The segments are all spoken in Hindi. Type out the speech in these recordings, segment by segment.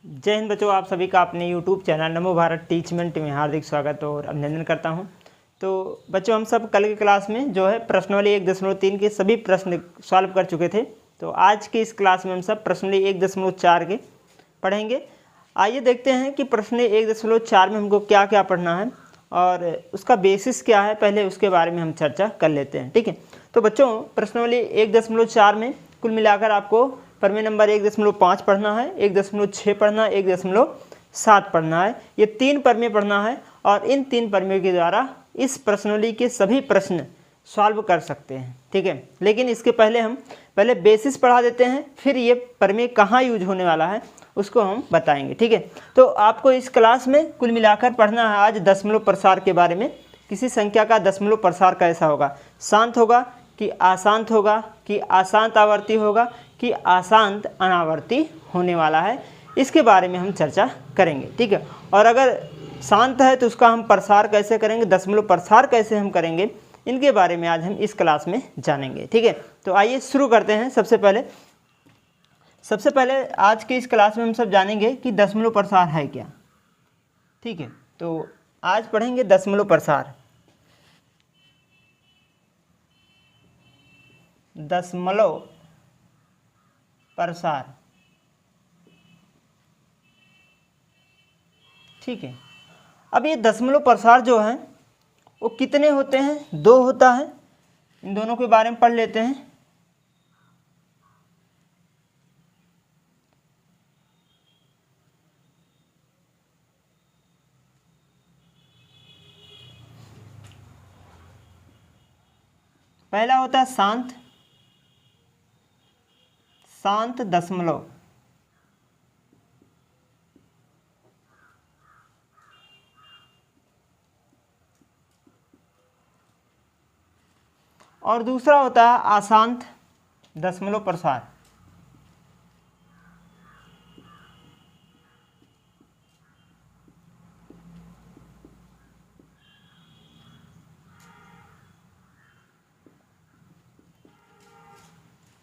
जय हिंद बच्चों, आप सभी का अपने YouTube चैनल नमो भारत टीचमेंट में हार्दिक स्वागत और अभिनंदन करता हूं। तो बच्चों, हम सब कल की क्लास में जो है प्रश्नावली 1.3 के सभी प्रश्न सॉल्व कर चुके थे। तो आज की इस क्लास में हम सब प्रश्नावली 1.4 के पढ़ेंगे। आइए देखते हैं कि प्रश्नावली 1.4 में हमको क्या क्या पढ़ना है और उसका बेसिस क्या है, पहले उसके बारे में हम चर्चा कर लेते हैं। ठीक है, तो बच्चों प्रश्नावली 1.4 में कुल मिलाकर आपको प्रमेय नंबर 1.5 पढ़ना है, 1.6 पढ़ना है, 1.7 पढ़ना है। ये 3 प्रमेय पढ़ना है और इन 3 प्रमेयों के द्वारा इस प्रश्नावली के सभी प्रश्न सॉल्व कर सकते हैं। ठीक है, लेकिन इसके पहले हम बेसिस पढ़ा देते हैं, फिर ये प्रमेय कहाँ यूज होने वाला है उसको हम बताएंगे। ठीक है, तो आपको इस क्लास में कुल मिलाकर पढ़ना है आज दशमलव प्रसार के बारे में। किसी संख्या का दशमलव प्रसार कैसा होगा, शांत होगा कि अशांत होगा, कि अशांत आवर्ती होगा कि अशांत अनावर्ती होने वाला है, इसके बारे में हम चर्चा करेंगे। ठीक है, और अगर शांत है तो उसका हम प्रसार कैसे करेंगे, दशमलव प्रसार कैसे हम करेंगे, इनके बारे में आज हम इस क्लास में जानेंगे। ठीक है, तो आइए शुरू करते हैं। सबसे पहले आज की इस क्लास में हम सब जानेंगे कि दशमलव प्रसार है क्या। ठीक है, तो आज पढ़ेंगे दशमलव प्रसार। दशमलव प्रसार, ठीक है। अब ये दशमलव प्रसार जो है वो कितने होते हैं, 2 होता है। इन दोनों के बारे में पढ़ लेते हैं। पहला होता है शांत दशमलव, और दूसरा होता है अशांत दशमलव प्रसार।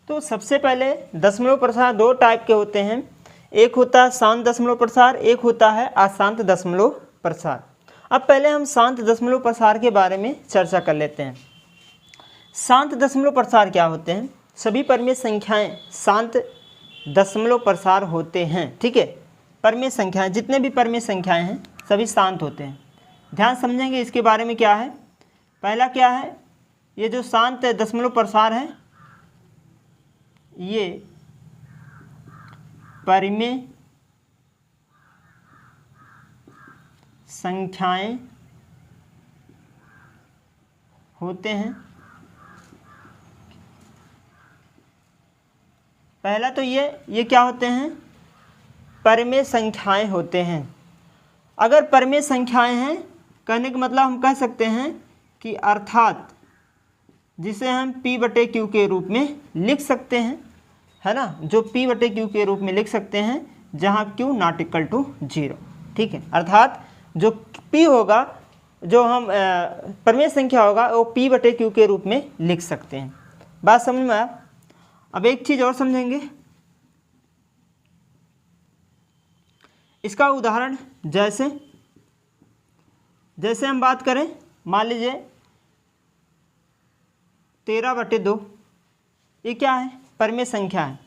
तो सबसे पहले दशमलव प्रसार 2 टाइप के होते हैं। एक होता है शांत दशमलव प्रसार, एक होता है अशांत दशमलव प्रसार। अब पहले हम शांत दशमलव प्रसार के बारे में चर्चा कर लेते हैं। शांत दशमलव प्रसार क्या होते हैं? सभी परमेय संख्याएं शांत दशमलव प्रसार होते हैं। ठीक है, परमेय संख्याएं, जितने भी परमेय संख्याएं हैं सभी शांत होते हैं। ध्यान समझेंगे इसके बारे में। क्या है, पहला क्या है, ये जो शांत दशमलव प्रसार है ये परमेय संख्याएं होते हैं। पहला तो ये क्या होते हैं, परमेय संख्याएं होते हैं। अगर परमेय संख्याएं हैं कहने का मतलब हम कह सकते हैं कि अर्थात जिसे हम P/Q के रूप में लिख सकते हैं, है ना, जो P/Q के रूप में लिख सकते हैं जहाँ Q ≠ 0। ठीक है, अर्थात जो P होगा, जो हम परमेय संख्या होगा वो P/Q के रूप में लिख सकते हैं। बात समझ में आया? अब एक चीज़ और समझेंगे। इसका उदाहरण जैसे हम बात करें, मान लीजिए 13/2, ये क्या है, परमेय संख्या है।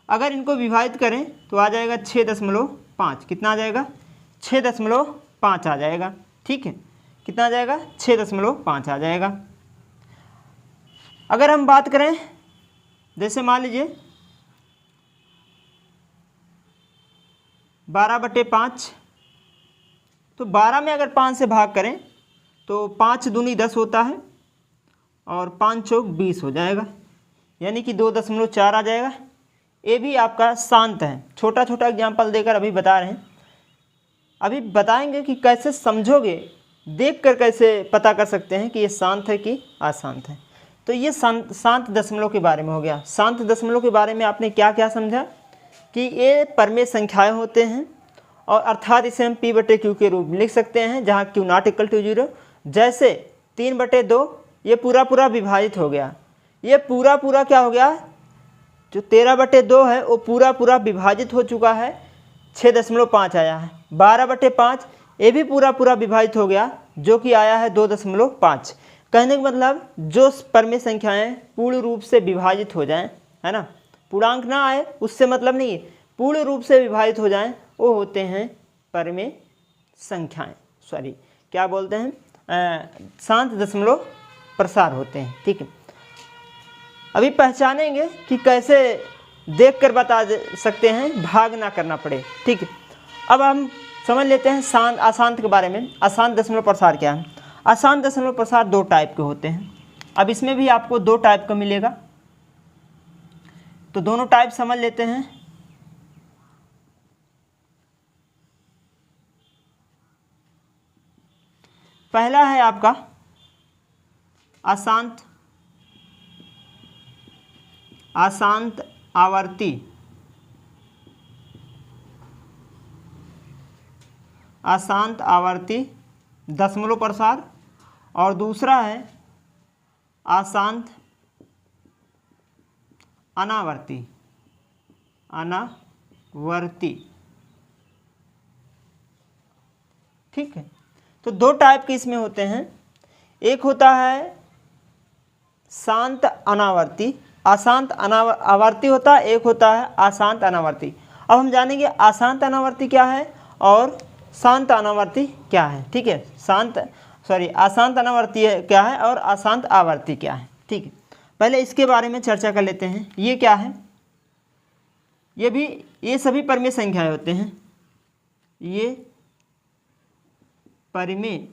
अगर इनको विभाजित करें तो आ जाएगा 6.5। कितना आ जाएगा, 6.5 आ जाएगा। ठीक है, कितना आ जाएगा, 6.5 आ जाएगा। अगर हम बात करें जैसे मान लीजिए 12/5, तो 12 में अगर 5 से भाग करें तो 5 दूनी 10 होता है और 5 चौक 20 हो जाएगा, यानी कि 2.4 आ जाएगा। ये भी आपका शांत है। छोटा छोटा एग्जाम्पल देकर अभी बता रहे हैं, अभी बताएंगे कि कैसे समझोगे, देखकर कैसे पता कर सकते हैं कि ये शांत है कि अशांत है। तो ये शांत दशमलव के बारे में हो गया। शांत दशमलव के बारे में आपने क्या क्या समझा कि ये परमेय संख्याएं होते हैं और अर्थात इसे हम P/Q के रूप में लिख सकते हैं जहाँ Q ≠ 0। जैसे 3/2 ये पूरा विभाजित हो गया, ये पूरा क्या हो गया, जो 13/2 है वो पूरा विभाजित हो चुका है 6.5 आया है। 12/5 ये भी पूरा पूरा विभाजित हो गया, जो कि आया है 2.5। कहने का मतलब जो परमेय संख्याएं पूर्ण रूप से विभाजित हो जाएं, है ना, पूर्णांक ना आए उससे मतलब नहीं है, पूर्ण रूप से विभाजित हो जाएं वो होते हैं परमेय संख्याएं, सॉरी क्या बोलते हैं, शांत दशमलव प्रसार होते हैं। ठीक है, अभी पहचानेंगे कि कैसे देखकर बता सकते हैं, भाग ना करना पड़े। ठीक है, अब हम समझ लेते हैं शांत अशांत के बारे में। अशांत दशमलव प्रसार क्या है? अशांत दशमलव प्रसार 2 टाइप के होते हैं। अब इसमें भी आपको 2 टाइप का मिलेगा, तो दोनों टाइप समझ लेते हैं। पहला है आपका अशांत आवर्ती, अशांत आवर्ती दशमलव प्रसार, और दूसरा है अशांत अनावर्ती, ठीक है, तो 2 टाइप के इसमें होते हैं। एक होता है शांत अनावर्ती, अशांत आवर्ती होता है, एक होता है अशांत अनावर्ती। अब हम जानेंगे अशांत अनावर्ती क्या है और शांत अनावर्ती क्या है। ठीक है, अशांत अनावर्ती क्या है और अशांत आवर्ती क्या है। ठीक है, पहले इसके बारे में चर्चा कर लेते हैं। ये क्या है? ये सभी परमेय संख्याएं होते हैं, ये परमेय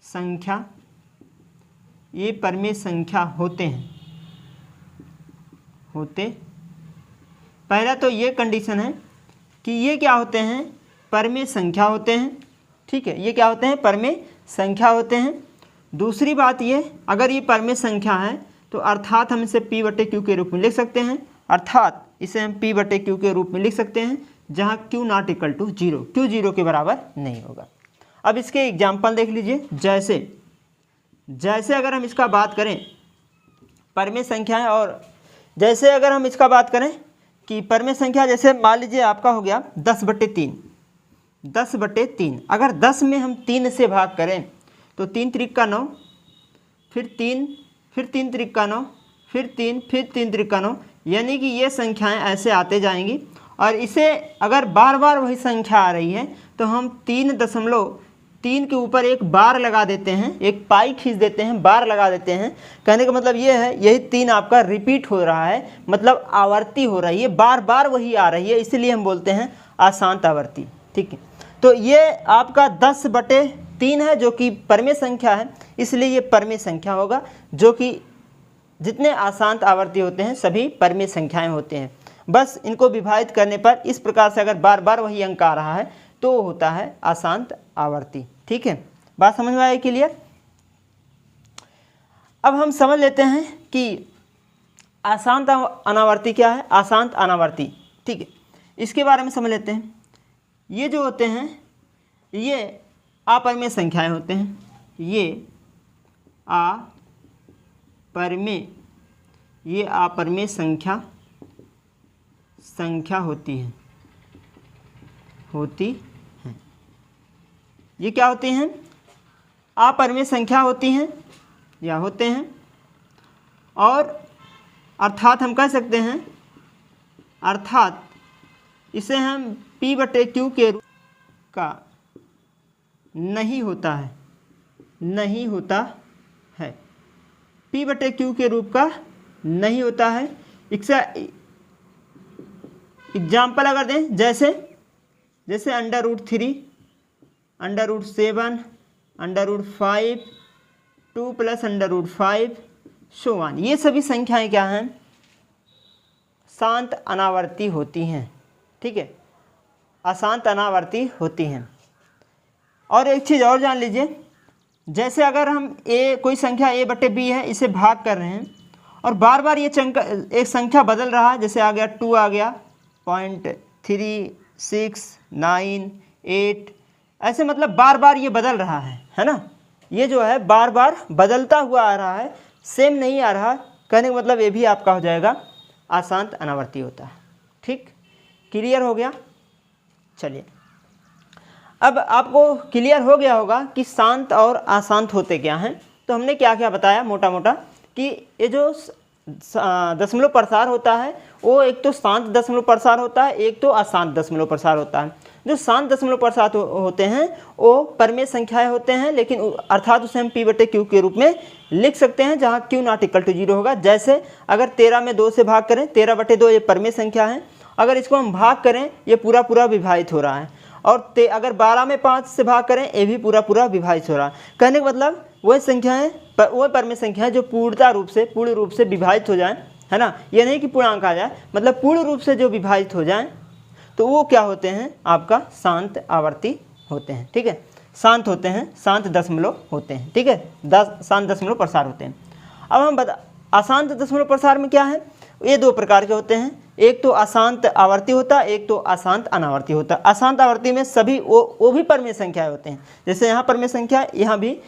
संख्या, ये परमेय संख्या होते पहला तो ये कंडीशन है कि ये क्या होते हैं, परमेय संख्या होते हैं। ठीक है, ये क्या होते हैं, परमेय संख्या होते हैं। दूसरी बात ये, अगर ये परमेय संख्या है तो अर्थात हम इसे P/Q के रूप में लिख सकते हैं, अर्थात इसे हम P/Q के रूप में लिख सकते हैं, जहाँ Q ≠ 0, Q 0 के बराबर नहीं होगा। अब इसके एग्जाम्पल देख लीजिए। जैसे अगर हम इसका बात करें परमेय संख्या है, और जैसे अगर हम इसका बात करें कि परमेय संख्या, जैसे मान लीजिए आपका हो गया 10/3, 10/3। अगर 10 में हम 3 से भाग करें तो 3 त्रिक 9, फिर 3, फिर 3 त्रिक 9, फिर 3, फिर 3 त्रिक 9, यानी कि ये संख्याएं ऐसे आते जाएंगी। और इसे अगर बार बार वही संख्या आ रही है तो हम 3.3 के ऊपर एक बार लगा देते हैं, एक पाई खींच देते हैं, बार लगा देते हैं। कहने का मतलब ये है, यही 3 आपका रिपीट हो रहा है, मतलब आवर्ती हो रही है, बार बार वही आ रही है, इसलिए हम बोलते हैं अशांत आवर्ती। ठीक है, तो ये आपका 10/3 है जो कि परमेय संख्या है, इसलिए ये परमेय संख्या होगा, जो कि जितने अशांत आवर्ती होते हैं सभी परमेय संख्याएं होते हैं। बस इनको विभाजित करने पर इस प्रकार से अगर बार बार वही अंक आ रहा है तो होता है अशांत आवर्ती। ठीक है, बात समझ में आई क्लियर? अब हम समझ लेते हैं कि अशांत अनावर्ती क्या है, अशांत अनावर्ती। ठीक है, इसके बारे में समझ लेते हैं। ये जो होते हैं ये अपरमेय संख्याएं होते हैं, ये अपरमेय संख्या होती हैं। ये क्या होती हैं? अपरमेय संख्या होती हैं या होते हैं, और अर्थात हम कह सकते हैं, अर्थात इसे हम P/Q के रूप का नहीं होता है, P/Q के रूप का नहीं होता है। इसका एग्जाम्पल अगर दें, जैसे √3, √7, √5, 2 + √5 सो ऑन, ये सभी संख्याएं क्या हैं? शांत अनावर्ती होती हैं। ठीक है, अशांत अनावर्ती होती हैं। और एक चीज़ और जान लीजिए, जैसे अगर हम कोई संख्या A/B है, इसे भाग कर रहे हैं और बार बार ये एक संख्या बदल रहा है, जैसे आ गया 2, आ गया 0.3, 6, 9, 8, ऐसे मतलब बार बार ये बदल रहा है ना, ये जो है बार बार बदलता हुआ आ रहा है, सेम नहीं आ रहा। कहने का मतलब ये भी आपका हो जाएगा अशांत अनावर्ती होता है। ठीक, क्लियर हो गया। चलिए, अब आपको क्लियर हो गया होगा कि शांत और अशांत होते क्या हैं। तो हमने क्या क्या बताया मोटा मोटा कि ये जो दशमलव प्रसार होता है वो एक तो शांत दशमलव प्रसार होता है, एक तो अशांत दशमलव प्रसार होता है। जो शांत दशमलव प्रसार होते हैं वो परमेय संख्याएं होते हैं, लेकिन अर्थात उसे हम p/q के रूप में लिख सकते हैं, जहां q ≠ 0 होगा। जैसे अगर 13 में 2 से भाग करें, 13/2 ये परमेय संख्या है, अगर इसको हम भाग करें ये पूरा पूरा विभाजित हो रहा है, और अगर 12 में 5 से भाग करें ये भी पूरा पूरा विभाजित हो रहा है। कहने का मतलब वही संख्याएं, वही परमेय संख्याएं जो पूर्ण रूप से विभाजित हो जाएं, है ना। ये नहीं कि पूर्णांक आ जाए, मतलब पूर्ण रूप से जो विभाजित हो जाएं तो वो क्या होते हैं, आपका शांत आवर्ती होते हैं। ठीक है, शांत होते हैं, शांत दशमलव होते हैं। ठीक है, शांत दशमलव प्रसार होते हैं। अब हम अशांत दशमलव प्रसार में क्या है, ये दो प्रकार के होते हैं, एक तो अशांत आवर्ती होता है, एक तो अशांत अनावर्ती होता है। अशांत आवर्ती में सभी वो भी परमेय संख्याएं होते हैं, जैसे यहाँ परमेय संख्या, यहाँ भी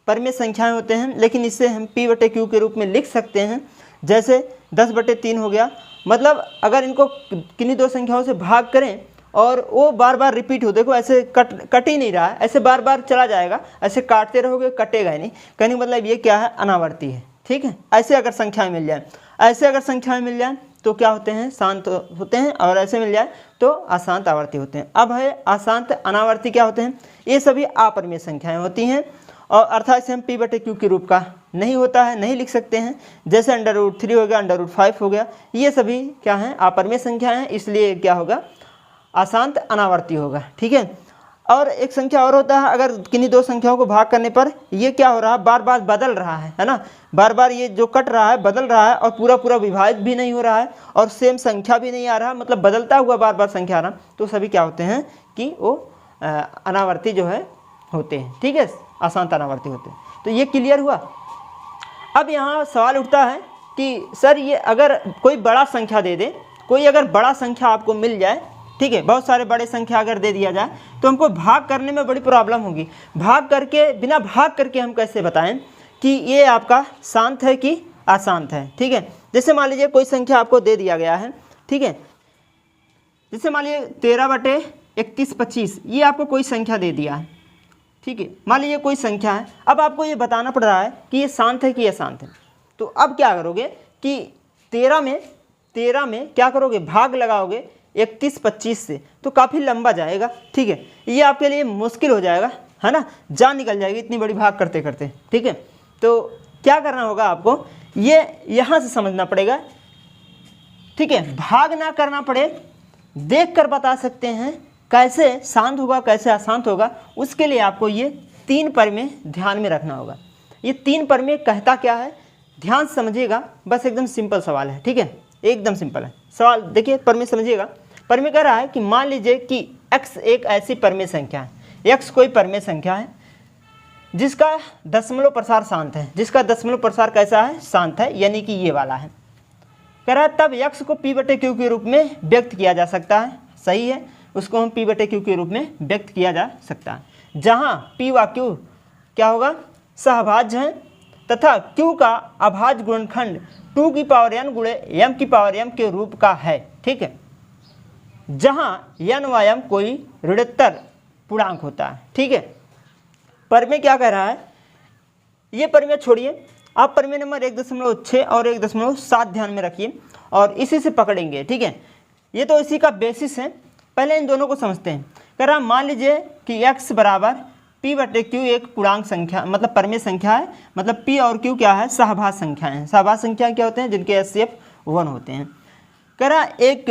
परमेय संख्याएं होते हैं, लेकिन इससे हम p/q के रूप में लिख सकते हैं। जैसे 10/3 हो गया, मतलब अगर इनको किन्हीं दो संख्याओं से भाग करें और वो बार बार रिपीट हो, देखो ऐसे कट ही नहीं रहा है, ऐसे बार बार चला जाएगा, ऐसे काटते रहोगे कटेगा ही नहीं। कहने का मतलब ये क्या है, अनावर्ती है। ठीक है, ऐसे अगर संख्याएं मिल जाए, ऐसे अगर संख्याएं मिल जाए तो क्या होते हैं, शांत होते हैं, और ऐसे मिल जाए तो अशांत आवर्ती होते हैं। अब है अशांत अनावर्ती क्या होते हैं, ये सभी अपरिमेय संख्याएं होती हैं, और अर्थात इसे हम p/q के रूप का नहीं होता है, नहीं लिख सकते हैं। जैसे √3 हो गया, √5 हो गया, ये सभी क्या हैं, अपरिमेय संख्याएं हैं, इसलिए क्या होगा, अशांत अनावर्ती होगा। ठीक है, और एक संख्या और होता है, अगर किन्हीं दो संख्याओं को भाग करने पर ये क्या हो रहा है, बार बार बदल रहा है ना, बार बार ये जो कट रहा है बदल रहा है, और पूरा पूरा विभाजित भी नहीं हो रहा है, और सेम संख्या भी नहीं आ रहा, मतलब बदलता हुआ बार बार संख्या आ रहा, तो सभी क्या होते हैं कि वो अनावर्ती जो है होते हैं। ठीक है, अशांत अनावर्ती होते हैं। तो ये क्लियर हुआ। अब यहाँ सवाल उठता है कि सर ये अगर कोई बड़ा संख्या दे दे, कोई अगर बड़ा संख्या आपको मिल जाए, ठीक है, बहुत सारे बड़े संख्या अगर दे दिया जाए तो हमको भाग करने में बड़ी प्रॉब्लम होगी। बिना भाग करके हम कैसे बताएं कि ये आपका शांत है कि अशांत है। ठीक है, जैसे मान लीजिए कोई संख्या आपको दे दिया गया है, ठीक है, जैसे मान लीजिए 13/31/25 ये आपको कोई संख्या दे दिया है। ठीक है, मान लीजिए कोई संख्या है, अब आपको ये बताना पड़ रहा है कि ये शांत है कि अशांत है। तो अब क्या करोगे कि 13 में क्या करोगे, भाग लगाओगे 31/25 से, तो काफ़ी लंबा जाएगा। ठीक है, ये आपके लिए मुश्किल हो जाएगा, है ना, जान निकल जाएगी इतनी बड़ी भाग करते करते। ठीक है, तो क्या करना होगा आपको, ये यहाँ से समझना पड़ेगा। ठीक है, भाग ना करना पड़े, देख कर बता सकते हैं कैसे शांत होगा कैसे अशांत होगा, उसके लिए आपको ये 3 परमेय ध्यान में रखना होगा। ये 3 परमेय कहता क्या है, ध्यान से समझिएगा, बस एकदम सिंपल सवाल है। ठीक है, एकदम सिंपल है सवाल। देखिए परमेय समझिएगा, परमेय कह रहा है कि मान लीजिए कि x एक ऐसी परमेय संख्या है, x कोई परमेय संख्या है जिसका दशमलव प्रसार शांत है, जिसका दशमलव प्रसार कैसा है, शांत है, यानी कि ये वाला है। कह रहा है तब x को p/q के रूप में व्यक्त किया जा सकता है। सही है, उसको हम p/q के रूप में व्यक्त किया जा सकता है, जहाँ p व q क्या होगा, सहभाज्य हैं, तथा q का अभाज्य गुणनखंड 2n गुणे m के रूप का है। ठीक है, जहाँ n व m कोई ऋणोत्तर पूर्णांक होता है। ठीक है, परमेय क्या कह रहा है, ये परमेय छोड़िए, आप परमेय नंबर 1.6 और 1.7 ध्यान में रखिए और इसी से पकड़ेंगे। ठीक है, ये तो इसी का बेसिस है, पहले इन दोनों को समझते हैं। कह रहा मान लीजिए कि x बराबर p/q एक पूर्णांक संख्या, मतलब परमेय संख्या है, मतलब p और q क्या है, सहभाज्य संख्या है। सहभाज्य संख्या क्या होते हैं, जिनके HCF 1 होते हैं। कह रहा एक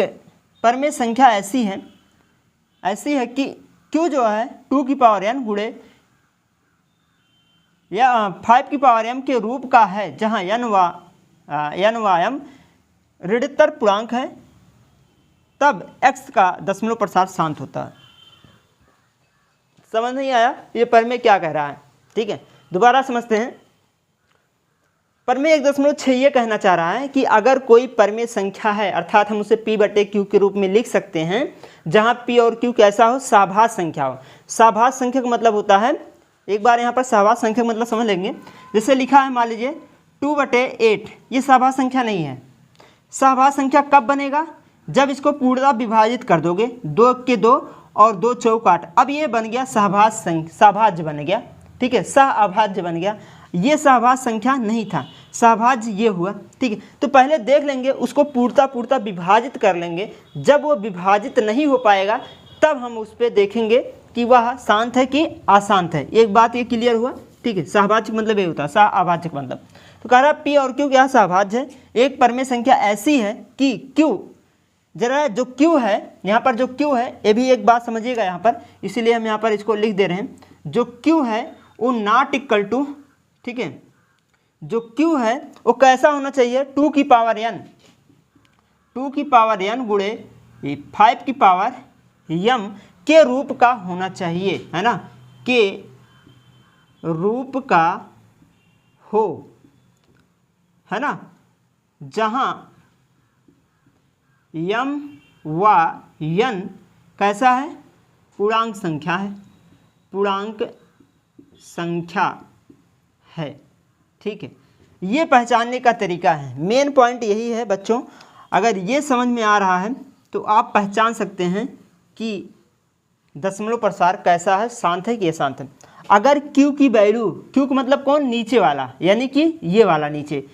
परमेय संख्या ऐसी है कि q जो है 2n गुणे या 5m के रूप का है, जहाँ n व m ऋणोत्तर पूर्णांक है, तब x का दशमलव प्रसार शांत होता है। समझ नहीं आया ये परमेय क्या कह रहा है। ठीक है, दोबारा समझते हैं। परमेय 1.6 ये कहना चाह रहा है कि अगर कोई परमेय संख्या है, अर्थात हम उसे p/q के रूप में लिख सकते हैं, जहाँ p और q कैसा हो, सहभाज्य संख्या हो। सहभाज्य संख्या का मतलब होता है, एक बार यहाँ पर सहभाज्य संख्या का मतलब समझ लेंगे। जैसे लिखा है मान लीजिए 2/8, ये सहभाज्य संख्या नहीं है। सहभाज्य संख्या कब बनेगा, जब इसको पूर्णतः विभाजित कर दोगे, 2 के 2 और 2 चौक 8, अब ये बन गया सहभाज्य बन गया, ठीक है, सहअभाज्य बन गया। ये सहभाज्य संख्या नहीं था, सहभाज्य ये हुआ, ठीक है। तो पहले देख लेंगे, उसको पूर्णतः विभाजित कर लेंगे। जब वो विभाजित नहीं हो पाएगा तब हम उस पर देखेंगे कि वह शांत है कि अशांत है। एक बात ये क्लियर हुआ, ठीक है। सहभाज्य मतलब ये होता है, सहअभाज्य मतलब। तो कह रहा है पी और क्यू क्या सहभाज्य है। एक परमेय संख्या ऐसी है कि क्यू, जरा जो क्यू है यहाँ पर, जो क्यू है, ये भी एक बात समझिएगा यहाँ पर, इसीलिए हम यहाँ पर इसको लिख दे रहे हैं। जो क्यू है वो नॉट इक्वल टू, ठीक है, जो क्यू है वो कैसा होना चाहिए, 2 की पावर n, 2 की पावर n गुणे 5 की पावर m के रूप का होना चाहिए, है ना, के रूप का हो, है ना, जहां m व n कैसा है, पूर्णांक संख्या है, पूर्णांक संख्या है, ठीक है। ये पहचानने का तरीका है, मेन पॉइंट यही है बच्चों। अगर ये समझ में आ रहा है तो आप पहचान सकते हैं कि दशमलव प्रसार कैसा है, शांत है कि अशांत है। अगर q की वैल्यू, q का मतलब कौन, नीचे वाला, यानी कि ये वाला नीचे,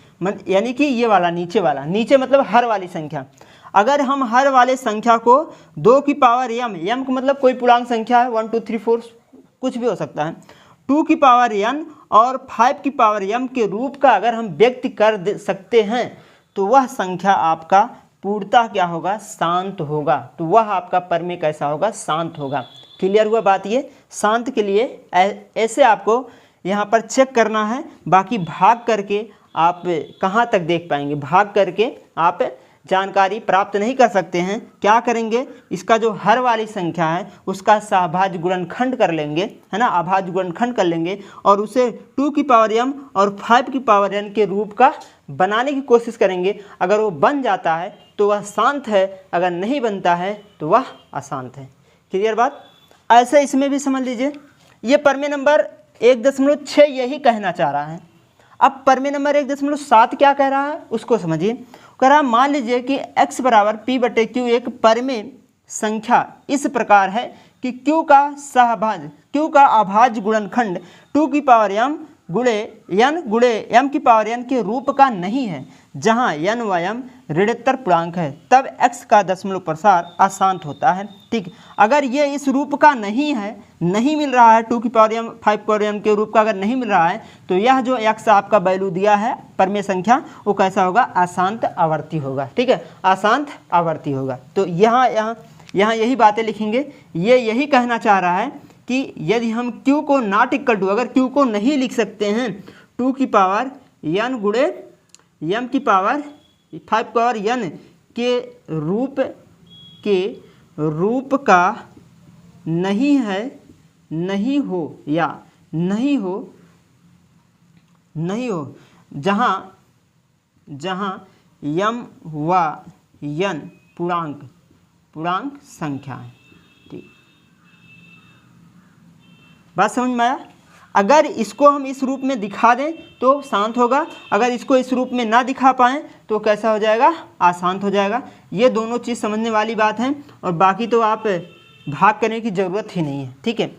यानी कि ये वाला नीचे वाला, नीचे मतलब हर वाली संख्या। अगर हम हर वाले संख्या को 2 की पावर m का मतलब कोई पूर्णांक संख्या है, 1 2 3 4 कुछ भी हो सकता है, 2 की पावर n और 5 की पावर m के रूप का अगर हम व्यक्त कर सकते हैं तो वह संख्या आपका पूर्णतः क्या होगा, शांत होगा। तो वह आपका परमेय कैसा होगा, शांत होगा। क्लियर हुआ बात ये। शांत के लिए ऐसे आपको यहाँ पर चेक करना है, बाकी भाग करके आप कहाँ तक देख पाएंगे, भाग करके आप जानकारी प्राप्त नहीं कर सकते हैं। क्या करेंगे, इसका जो हर वाली संख्या है उसका सहभाज्य गुणनखंड कर लेंगे, है ना, अभाज्य गुणनखंड कर लेंगे और उसे 2 की पावर m और 5 की पावर n के रूप का बनाने की कोशिश करेंगे। अगर वो बन जाता है तो वह शांत है, अगर नहीं बनता है तो वह अशांत है। क्लियर बात। ऐसे इसमें भी समझ लीजिए, ये परमेय नंबर 1.6 यही कहना चाह रहा है। अब परमेय नंबर 1.7 क्या कह रहा है उसको समझिए। कह रहा मान लीजिए कि x बराबर p/q एक परमेय संख्या इस प्रकार है कि q का अभाज्य गुणनखंड 2 की पावर m गुणे m की पावर n के रूप का नहीं है, जहां n व m ऋणोत्तर पूर्णांक है, तब x का दशमलव प्रसार अशांत होता है। ठीक, अगर ये इस रूप का नहीं है, नहीं मिल रहा है, 2 की पावर m 5 की पावर m के रूप का अगर नहीं मिल रहा है तो यह जो x आपका वैल्यू दिया है परमेय संख्या वो कैसा होगा, अशांत आवर्ती होगा। ठीक है, अशांत आवर्ती होगा। तो यहाँ यही बातें लिखेंगे। ये यही कहना चाह रहा है कि यदि हम q को नॉट इक्वल टू, अगर q को नहीं लिख सकते हैं 2 की पावर n गुणे m की पावर 5 पावर n के रूप का नहीं है, नहीं हो जहाँ m व n पूर्णांक संख्या है। ठीक, बात समझ में आया। अगर इसको हम इस रूप में दिखा दें तो शांत होगा, अगर इसको इस रूप में ना दिखा पाएँ तो कैसा हो जाएगा, अशांत हो जाएगा। ये दोनों चीज़ समझने वाली बात है और बाकी तो आप भाग करने की ज़रूरत ही नहीं है। ठीक है,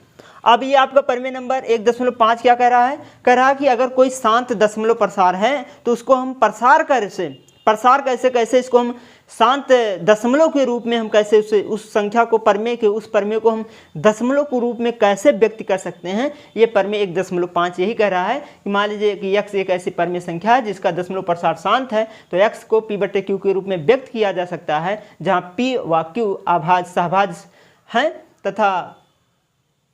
अब ये आपका परमेय नंबर 1.5 क्या कह रहा है, कह रहा है कि अगर कोई शांत दशमलव प्रसार है तो उसको हम प्रसार कैसे इसको हम शांत दशमलव के रूप में हम कैसे उस संख्या को परमेय को हम दशमलव के रूप में कैसे व्यक्त कर सकते हैं। ये परमेय 1.5 यही कह रहा है कि मान लीजिए कि x एक ऐसी परमेय संख्या है जिसका दशमलव प्रसार शांत है, तो x को p/q के रूप में व्यक्त किया जा सकता है, जहाँ p व q सहभाज्य हैं तथा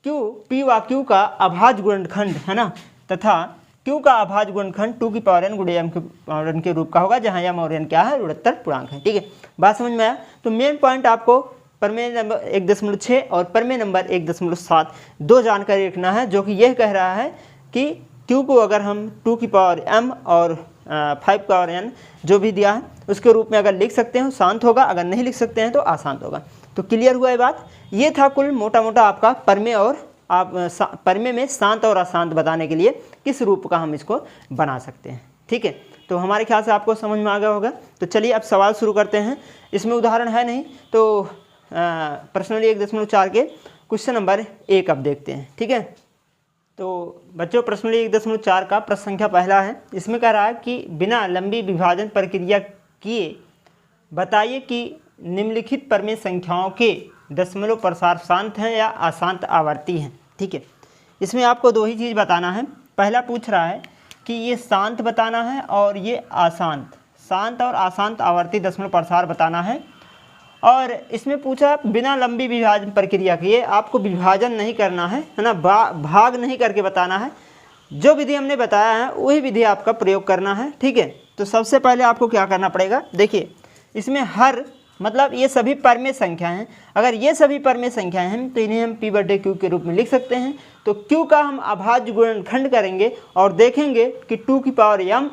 p व q का अभाज्य गुणनखंड है ना, तथा q का अभाज्य गुणनखंड 2 की पावर n गुणे m की पावर n के रूप का होगा, जहाँ m और n क्या है, ऋणोत्तर पूर्णांक है। ठीक है, बात समझ में आया। तो मेन पॉइंट आपको परमेय नंबर 1.6 और परमेय नंबर 1.7 दो जानकारी रखना है, जो कि यह कह रहा है कि q को अगर हम 2 की पावर m और 5 की पावर n जो भी दिया है उसके रूप में अगर लिख सकते हैं शांत होगा, अगर नहीं लिख सकते हैं तो अशांत होगा। तो क्लियर हुआ ये बात। ये था कुल मोटा मोटा आपका परमेय और आप परमेय में शांत और अशांत बताने के लिए किस रूप का हम इसको बना सकते हैं। ठीक है, तो हमारे ख्याल से आपको समझ में आ गया होगा। तो चलिए अब सवाल शुरू करते हैं। इसमें उदाहरण है नहीं, तो प्रश्नावली 1.4 के क्वेश्चन नंबर 1 अब देखते हैं। ठीक है, तो बच्चों प्रश्नावली 1.4 का प्रश्न संख्या पहला है। इसमें कह रहा है कि बिना लंबी विभाजन प्रक्रिया किए बताइए कि निम्नलिखित परमेय संख्याओं के दशमलव प्रसार शांत हैं या अशांत आवर्ती हैं। ठीक है, इसमें आपको दो ही चीज़ बताना है। पहला पूछ रहा है कि ये शांत बताना है और ये अशांत, शांत और अशांत आवर्ती दशमलव प्रसार बताना है। और इसमें पूछा बिना लंबी विभाजन प्रक्रिया किए, आपको विभाजन नहीं करना है ना, भाग नहीं करके बताना है। जो विधि हमने बताया है वही विधि आपका प्रयोग करना है। ठीक है, तो सबसे पहले आपको क्या करना पड़ेगा, देखिए इसमें हर मतलब ये सभी परमेय संख्या हैं। अगर ये सभी परमेय संख्याएं हैं तो इन्हें हम p/q के रूप में लिख सकते हैं। तो q का हम अभाज्य गुणनखंड करेंगे और देखेंगे कि 2 की पावर n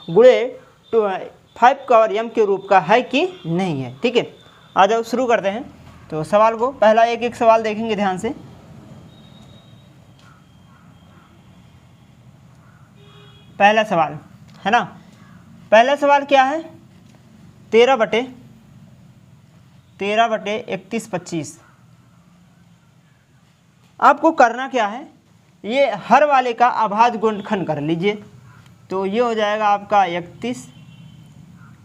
गुणे 5 का पावर m के रूप का है कि नहीं है। ठीक है, आ जाओ शुरू करते हैं। तो सवाल को पहला एक एक सवाल देखेंगे ध्यान से। पहला सवाल है ना, पहला सवाल क्या है, 13/31/25। आपको करना क्या है, ये हर वाले का अभाज्य गुणनखंड कर लीजिए। तो ये हो जाएगा आपका 31,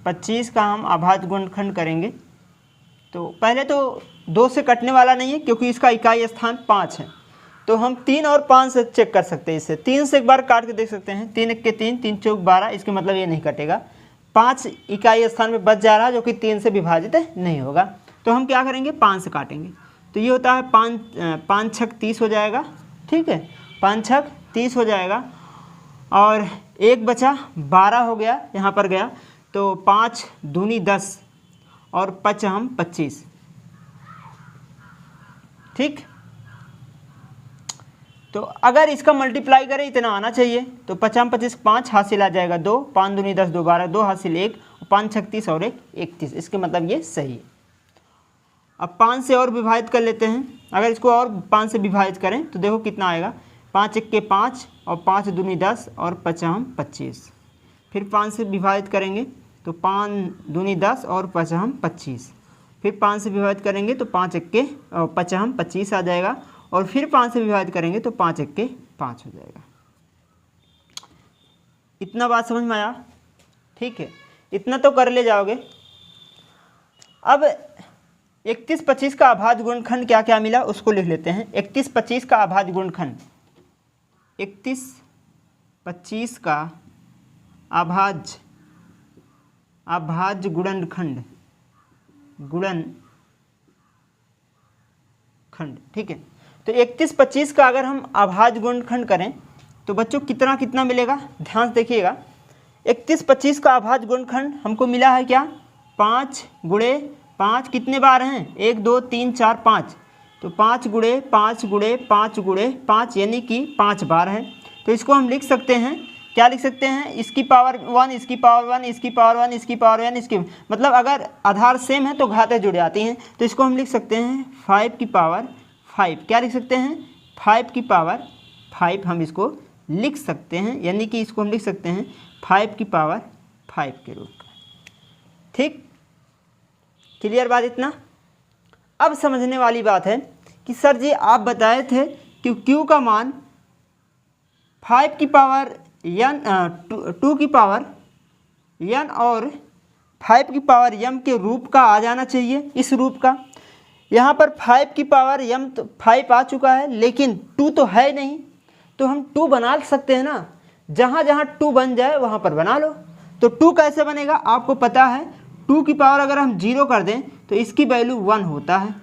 25 का हम अभाज्य गुणनखंड करेंगे। तो पहले तो 2 से कटने वाला नहीं है क्योंकि इसका इकाई स्थान 5 है। तो हम 3 और 5 से चेक कर सकते हैं। इससे 3 से एक बार काट के देख सकते हैं। 3 के 3, 3 चौक 12, इसके मतलब ये नहीं कटेगा। 5 इकाई स्थान में बच जा रहा है जो कि 3 से विभाजित नहीं होगा। तो हम क्या करेंगे, 5 से काटेंगे। तो ये होता है 5 छक 30 हो जाएगा। ठीक है, 5 छक 30 हो जाएगा और एक बचा 12 हो गया, यहाँ पर गया। तो 5 दूनी 10 और 5 हम 25। ठीक, तो अगर इसका मल्टीप्लाई करें इतना आना चाहिए। तो 5 25 5 हासिल आ जाएगा 2, 5 दूनी 10 2 12, 2 हासिल 1, 5 छक 30 और 1 31। इसके मतलब ये सही है। अब 5 से और विभाजित कर लेते हैं। अगर इसको और 5 से विभाजित करें तो देखो कितना आएगा, 5 1 के 5 और 5 दूनी 10 और 5 हम 25। फिर 5 से विभाजित करेंगे तो 5 दूनी 10 और 5 हम 25। फिर 5 से विभाजित करेंगे तो 5 1 के 5 हम 25 आ जाएगा। और फिर 5 से विभाजित करेंगे तो 5 1 के 5 हो जाएगा। इतना बात समझ में आया। ठीक है, इतना तो कर ले जाओगे। अब 31 25 का अभाज्य गुणनखंड क्या क्या मिला उसको लिख लेते हैं। 31 25 का अभाज्य गुणनखंड, 31 25 का अभाज्य गुणनखंड, ठीक है। तो 31 25 का अगर हम अभाज्य गुणनखंड करें तो बच्चों कितना कितना मिलेगा, ध्यान से देखिएगा। 31 25 का अभाज्य गुणनखंड हमको मिला है क्या, 5 गुणे 5 कितने बार हैं, 1 2 3 4 5। तो 5 गुणे 5 गुणे 5 गुणे 5 यानी कि 5 बार है। तो इसको हम लिख सकते हैं, क्या लिख सकते हैं, इसकी पावर 1, इसकी पावर 1, इसकी पावर 1, इसकी पावर 1, इसकी मतलब अगर आधार सेम है तो घातें जुड़ जाती हैं। तो इसको हम लिख सकते हैं 5 की पावर 5। क्या लिख सकते हैं, 5 की पावर 5 हम इसको लिख सकते हैं। यानी कि इसको हम लिख सकते हैं 5 की पावर 5 के रूप में। ठीक, क्लियर बात इतना। अब समझने वाली बात है कि सर जी आप बताए थे कि Q का मान 5 की पावर n 2 की पावर n और 5 की पावर m के रूप का आ जाना चाहिए, इस रूप का। यहाँ पर 5 की पावर m तो 5 आ चुका है लेकिन 2 तो है नहीं। तो हम 2 बना सकते हैं ना, जहाँ जहाँ 2 बन जाए वहाँ पर बना लो। तो 2 कैसे बनेगा, आपको पता है 2 की पावर अगर हम 0 कर दें तो इसकी वैल्यू 1 होता है।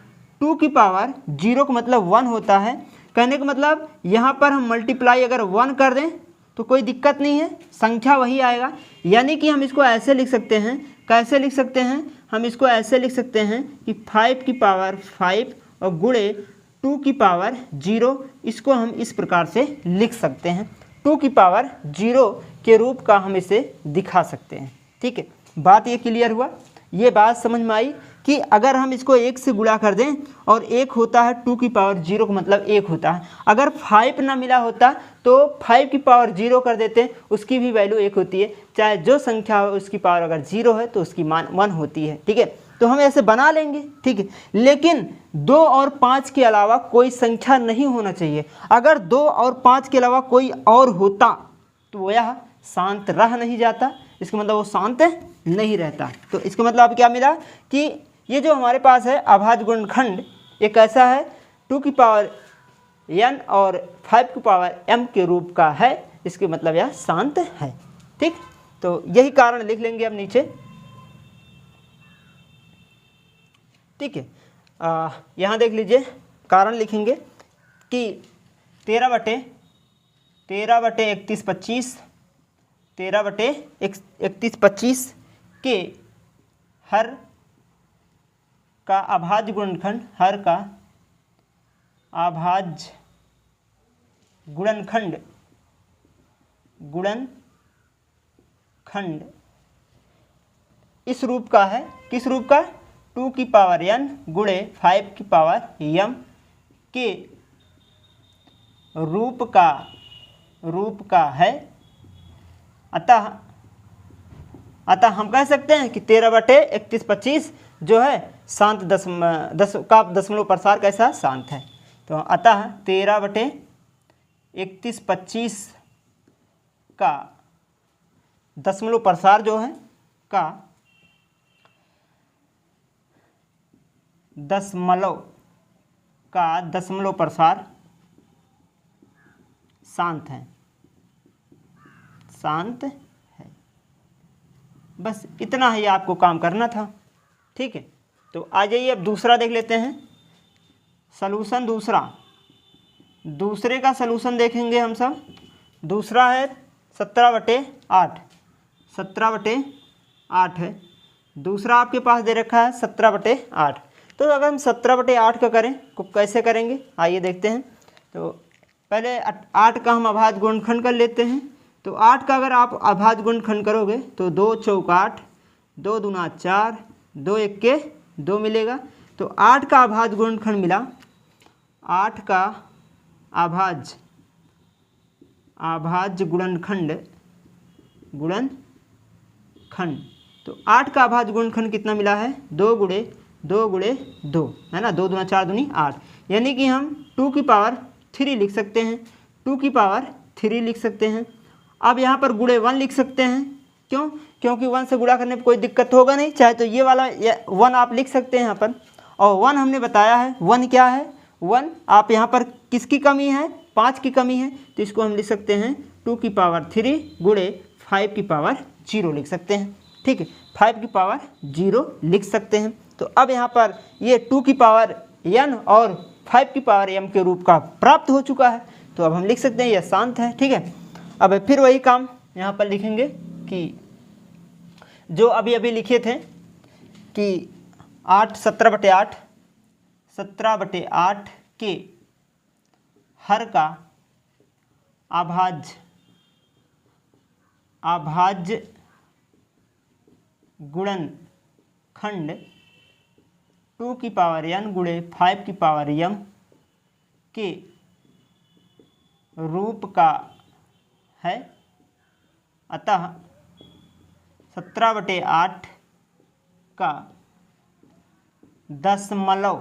2 की पावर 0 का मतलब 1 होता है। कहने का मतलब यहाँ पर हम मल्टीप्लाई अगर 1 कर दें तो कोई दिक्कत नहीं है, संख्या वही आएगा। यानी कि हम इसको ऐसे लिख सकते हैं, कैसे लिख सकते हैं, हम इसको ऐसे लिख सकते हैं कि 5 की पावर 5 और गुणे 2 की पावर 0, इसको हम इस प्रकार से लिख सकते हैं। 2 की पावर 0 के रूप का हम इसे दिखा सकते हैं। ठीक है, बात ये क्लियर हुआ, ये बात समझ में आई कि अगर हम इसको 1 से गुणा कर दें और 1 होता है 2 की पावर 0 का मतलब 1 होता है। अगर 5 ना मिला होता तो 5 की पावर 0 कर देते, उसकी भी वैल्यू 1 होती है। चाहे जो संख्या हो उसकी पावर अगर 0 है तो उसकी मान 1 होती है। ठीक है, तो हम ऐसे बना लेंगे। ठीक है, लेकिन 2 और 5 के अलावा कोई संख्या नहीं होना चाहिए। अगर 2 और 5 के अलावा कोई और होता तो यह शांत रह नहीं जाता, इसका मतलब वो शांत नहीं रहता। तो इसका मतलब अब क्या मिला कि ये जो हमारे पास है अभाज्य गुणनखंड एक ऐसा है 2 की पावर n और 5 की पावर m के रूप का है, इसके मतलब यह शांत है। ठीक, तो यही कारण लिख लेंगे अब नीचे। ठीक है, यहाँ देख लीजिए कारण लिखेंगे कि 13/31/25 13/31/25 के हर का अभाज्य गुणनखंड, हर का अभाज्य गुणनखंड इस रूप का है। किस रूप का? 2 की पावर n गुणे 5 की पावर m के रूप का है। अतः हम कह सकते हैं कि 13/31/25 जो है शांत दशमलव प्रसार कैसा? शांत है। तो अतः 13/31/25 का दशमलव प्रसार जो है का दशमलव प्रसार शांत है, शांत है। बस इतना ही आपको काम करना था। ठीक है, तो आ जाइए अब दूसरा देख लेते हैं। सलूशन दूसरे का सलूशन देखेंगे हम सब। दूसरा है 17/8 17/8 है। दूसरा आपके पास दे रखा है 17/8। तो अगर हम 17/8 का करें तो कैसे करेंगे आइए देखते हैं। तो पहले 8 का हम अभाज्य गुणनखंड कर लेते हैं। तो 8 का अगर आप अभाज्य गुणनखंड करोगे तो 2 चौक 8, 2 दूना 4, 2 एक्के 2 मिलेगा। तो 8 का अभाज्य गुणनखंड मिला, 8 का अभाज्य गुणनखंड तो 8 का अभाज्य गुणनखंड कितना मिला है? 2 गुणे 2 है ना, 2 दूना 4 दूनी 8, यानी कि हम 2 की पावर 3 लिख सकते हैं। 2 की पावर 3 लिख सकते हैं। अब यहाँ पर गुणे 1 लिख सकते हैं। क्यों? क्योंकि 1 से गुणा करने पर कोई दिक्कत होगा नहीं। चाहे तो ये वाला 1 आप लिख सकते हैं यहाँ पर। और 1 हमने बताया है, 1 क्या है? 1 आप यहाँ पर किसकी कमी है? 5 की कमी है। तो इसको हम लिख सकते हैं 2 की पावर 3 गुणे 5 की पावर 0 लिख सकते हैं। ठीक है, 5 की पावर 0 लिख सकते हैं। तो अब यहाँ पर ये 2 की पावर n और 5 की पावर m के रूप का प्राप्त हो चुका है। तो अब हम लिख सकते हैं यह शांत है। ठीक है, अब फिर वही काम यहाँ पर लिखेंगे कि जो अभी लिखे थे कि 17/8 के हर का अभाज्य गुणनखंड 2 की पावर n गुणे 5 की पावर m के रूप का है। अतः 17/8 का दशमलव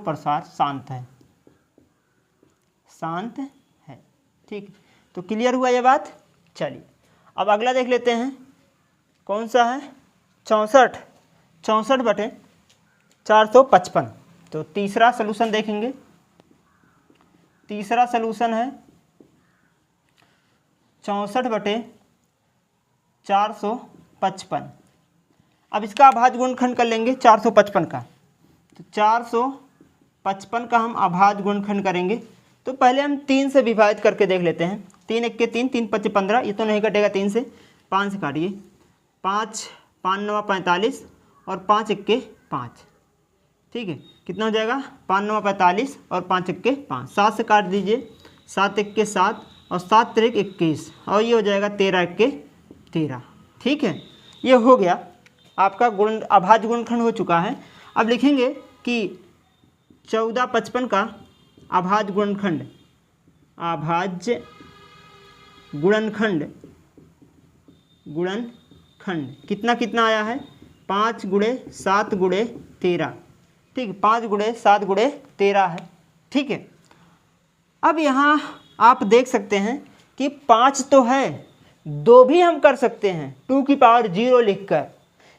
प्रसार शांत है। ठीक, तो क्लियर हुआ ये बात। चलिए अब अगला देख लेते हैं। कौन सा है? 64/455। तो तीसरा सलूशन देखेंगे। तीसरा सलूशन है 64/455। अब इसका अभाज्य गुणनखंड कर लेंगे 455 का। तो 455 का हम अभाज्य गुणनखंड करेंगे। तो पहले हम 3 से विभाजित करके देख लेते हैं। 3 एक्के 3, 3 पच्चे 15, ये तो नहीं कटेगा 3 से। 5 से काटिए, 5 5 9 45 और 5 एक्के 5। ठीक है, कितना हो जाएगा? 5 9 45 और 5 एक्के 5। 7 से काट दीजिए, 7 एक्के 7 और 7 तिरक 21 और ये हो जाएगा 13 एक्के 13। ठीक है, ये हो गया आपका गुण अभाज्य गुणनखंड हो चुका है। अब लिखेंगे कि 1455 का अभाज्य गुणनखंड, अभाज्य गुणनखंड, गुणनखंड कितना कितना आया है, 5 गुणे 7 गुणे 13, ठीक, 5 गुणे 7 गुणे 13 है, ठीक है। अब यहाँ आप देख सकते हैं कि 5 तो है, 2 भी हम कर सकते हैं 2 की पावर 0 लिखकर,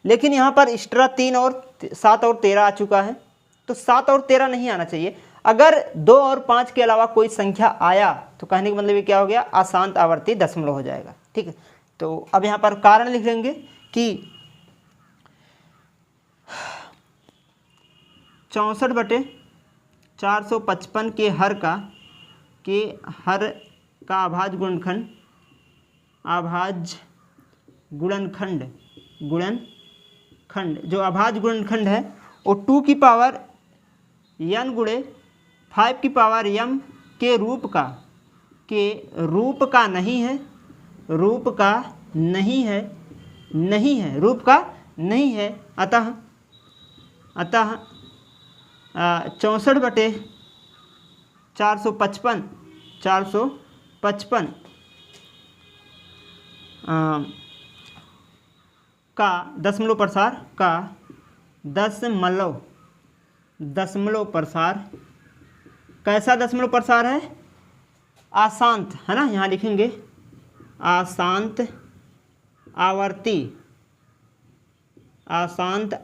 लेकिन यहाँ पर एक्स्ट्रा 3 और 7 और 13 आ चुका है, तो 7 और 13 नहीं आना चाहिए। अगर 2 और 5 के अलावा कोई संख्या आया तो कहने का मतलब ये क्या हो गया, अशांत आवर्ती दशमलव हो जाएगा, ठीक है। तो अब यहाँ पर कारण लिख लेंगे कि 64/455 के हर का अभाज्य गुणनखंड, अभाज्य गुणनखंड जो अभाज्य गुणनखंड है वो 2 की पावर n गुणे 5 की पावर m के रूप का नहीं है, रूप का नहीं है, अतः 64/455 का दशमलव प्रसार का दशमलव प्रसार कैसा दशमलव प्रसार है, अशांत है ना, यहाँ लिखेंगे अशांत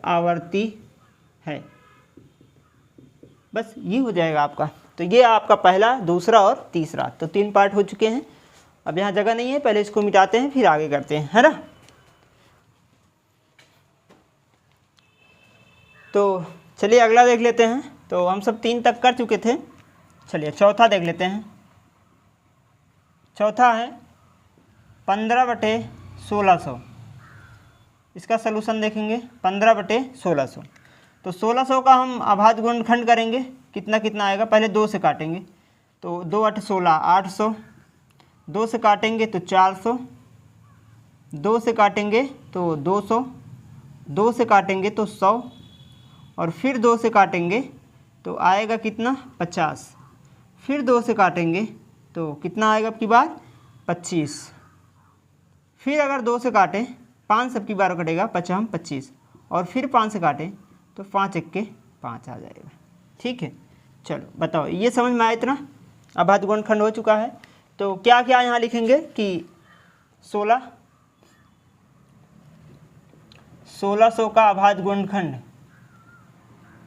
आवर्ती है। बस ये हो जाएगा आपका। तो ये आपका पहला, दूसरा और तीसरा, तो 3 पार्ट हो चुके हैं। अब यहाँ जगह नहीं है, पहले इसको मिटाते हैं फिर आगे करते हैं, है ना। तो चलिए अगला देख लेते हैं। तो हम सब 3 तक कर चुके थे, चलिए चौथा देख लेते हैं। चौथा है 15/1600, इसका सलूशन देखेंगे 15/1600। तो 1600 का हम अभाज्य गुणनखंड करेंगे, कितना कितना आएगा, पहले 2 से काटेंगे तो 2 8 16 800, 2 से काटेंगे तो 400, 2 से काटेंगे तो 200, 2 से काटेंगे तो 100 और फिर 2 से काटेंगे तो आएगा कितना 50, फिर 2 से काटेंगे तो कितना आएगा अब की बार 25, फिर अगर 2 से काटें 5 सबकी बार कटेगा 5 25 और फिर 5 से काटें तो 5 1 के 5 आ जाएगा, ठीक है। चलो बताओ, ये समझ में आया इतना, अभाज्य गुणनखंड हो चुका है। तो क्या क्या यहाँ लिखेंगे कि 1600 का अभाज्य गुणनखंड,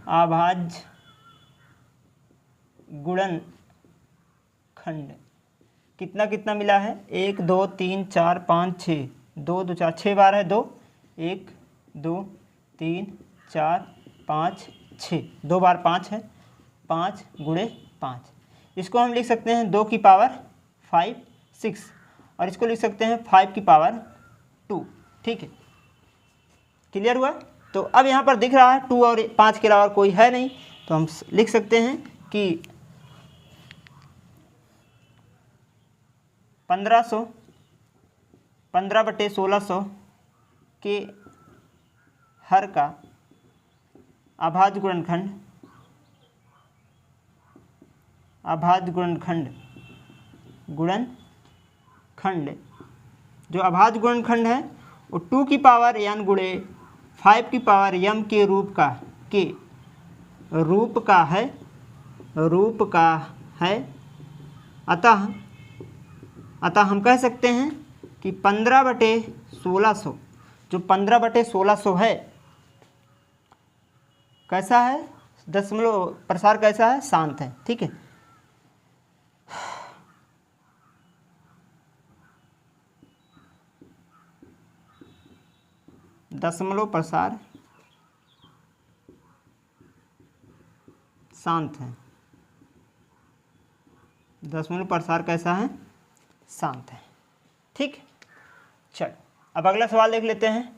अभाज्य गुणनखंड कितना कितना मिला है, 1 2 3 4 5 6, 2 2 4 6 बार है 2, 1 2 3 4 5 6, 2 बार 5 है, 5 गुणे 5। इसको हम लिख सकते हैं 2 की पावर 5 6 और इसको लिख सकते हैं 5 की पावर 2, ठीक है। क्लियर हुआ। तो अब यहाँ पर दिख रहा है 2 और 5 के अलावा कोई है नहीं, तो हम लिख सकते हैं कि 1500 15/1600 के हर का अभाज्य गुणनखंड, अभाज्य गुणनखंड जो अभाज्य गुणनखंड है वो 2 की पावर n गुणे 5 की पावर m के रूप का है, अतः हम कह सकते हैं कि 15/1600 जो 15/1600 है कैसा है, दशमलव प्रसार कैसा है, शांत है, ठीक है। दशमलव प्रसार शांत है, दशमलव प्रसार कैसा है, शांत है, ठीक। चल अब अगला सवाल देख लेते हैं।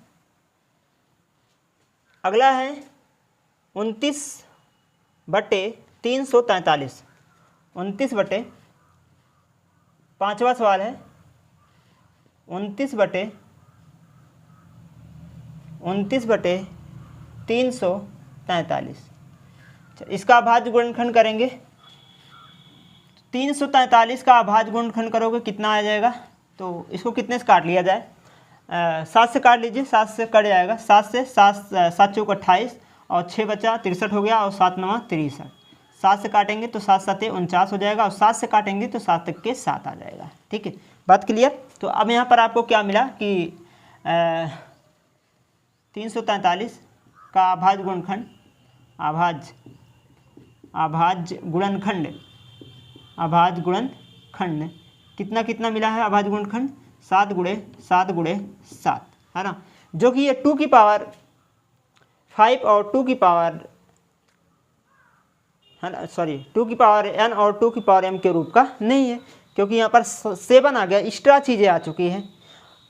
अगला है 29/343, 29 पाँचवा सवाल है 29/343 29/343। इसका अभाज्य गुणनखंड करेंगे, 343 का अभाज्य गुणनखंड करोगे कितना आ जाएगा, तो इसको कितने से काट लिया जाए, 7 से काट लीजिए, 7 से कट जाएगा, 7 से 7 चौक 28 और 6 बचा 63 हो गया और 7 9 63। 7 से काटेंगे तो 7 7 49 हो जाएगा और 7 से काटेंगे तो 7 तक के 7 आ जाएगा। ठीक है, बात क्लियर। तो अब यहाँ पर आपको क्या मिला कि 343 का अभाज्य गुणनखंड, अभाज्य गुणनखंड कितना कितना मिला है, अभाज्य गुणनखंड 7 गुणे 7 गुणे 7 है ना, जो कि ये 2 की पावर 5 और 2 की पावर है ना, सॉरी 2 की पावर n और 2 की पावर m के रूप का नहीं है, क्योंकि यहाँ पर 7 आ गया, एक्स्ट्रा चीज़ें आ चुकी हैं।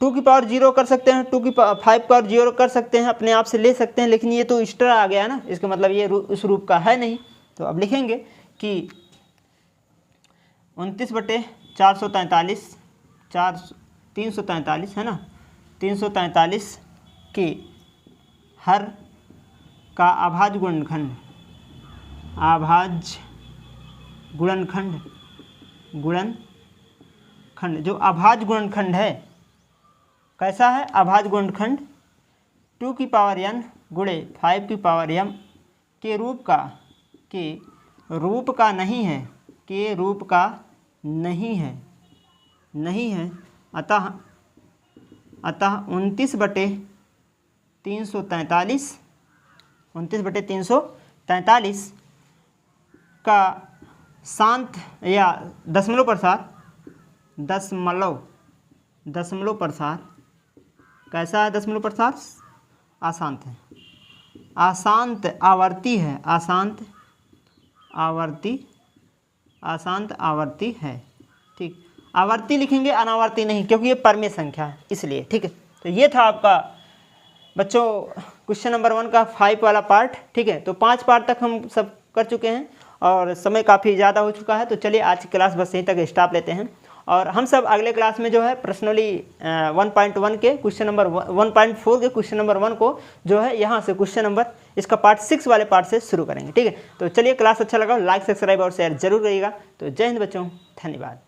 2 की पावर 0 कर सकते हैं, 2 की 5 पावर 0 कर सकते हैं, अपने आप से ले सकते हैं, लेकिन ये तो एक्स्ट्रा आ गया ना, इसका मतलब ये उस रूप का है नहीं। तो अब लिखेंगे कि 29/443 343 है ना, 343 के हर का अभाज्य गुणनखंड जो अभाज्य गुणनखंड है, कैसा है अभाज्य गुणनखंड, 2 की पावर n गुणे 5 की पावर m के रूप का नहीं है, के रूप का नहीं है। अतः 29/343 का शांत या दशमलव प्रसार कैसा है, दशमलव प्रसार अशांत है, अशांत आवर्ती है। ठीक, आवर्ती लिखेंगे, अनावर्ती नहीं, क्योंकि ये परमेय संख्या है इसलिए। ठीक है, तो ये था आपका बच्चों क्वेश्चन नंबर 1 का 5 वाला पार्ट। ठीक है, तो 5 पार्ट तक हम सब कर चुके हैं और समय काफ़ी ज़्यादा हो चुका है, तो चलिए आज की क्लास बस यहीं तक स्टॉप लेते हैं और हम सब अगले क्लास में जो है पर्सनली 1.1 के क्वेश्चन नंबर 1.4 के क्वेश्चन नंबर 1 को जो है यहाँ से क्वेश्चन नंबर इसका पार्ट 6 वाले पार्ट से शुरू करेंगे। ठीक है, तो चलिए क्लास अच्छा लगा लाइक सब्सक्राइब और शेयर जरूर करिएगा। तो जय हिंद बच्चों, धन्यवाद।